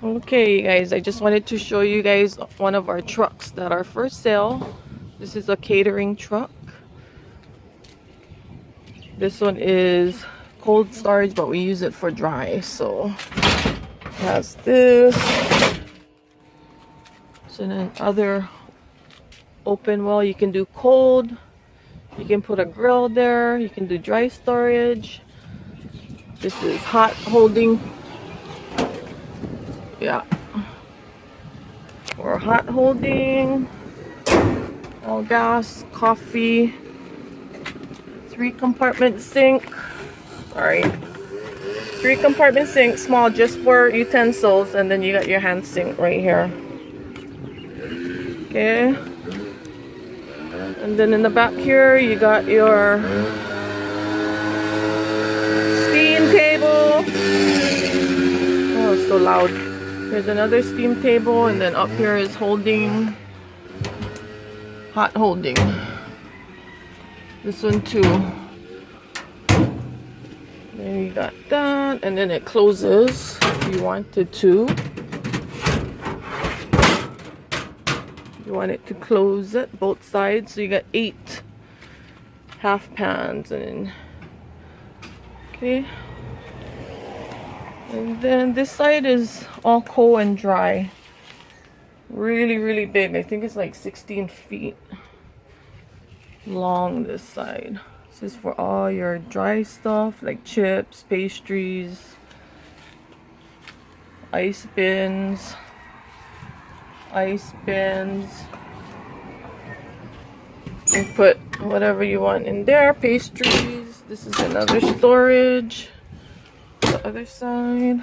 Okay, guys, I just wanted to show you guys one of our trucks that are for sale. This is a catering truck. This one is cold storage, but we use it for dry. So it has this. So then other open well, you can do cold. You can put a grill there. You can do dry storage. This is hot holding. Yeah. Or hot holding. All gas, coffee. 3-compartment sink. Sorry. 3-compartment sink, small, just for utensils, and then you got your hand sink right here. Okay. And then in the back here, you got your steam table. Oh, it's so loud. There's another steam table, and then up here is holding, hot holding. This one too. Then you got that, and then it closes if you wanted to. You want it to close it both sides, so you got 8 half pans, and okay. And then this side is all cold and dry. Really big. I think it's like 16 feet long, this side. This is for all your dry stuff like chips, pastries, ice bins. You put whatever you want in there. Pastries. This is another storage. The other side.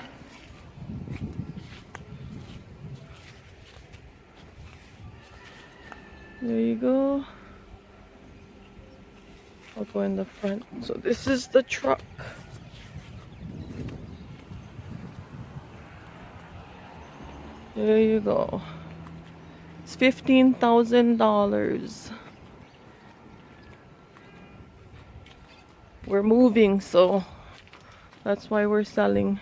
There you go. I'll go in the front. So this is the truck. There you go. It's $15,000. We're moving, so that's why we're selling.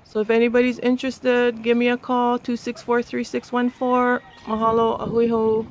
So if anybody's interested, give me a call, 264-3614. Mahalo, ahui ho.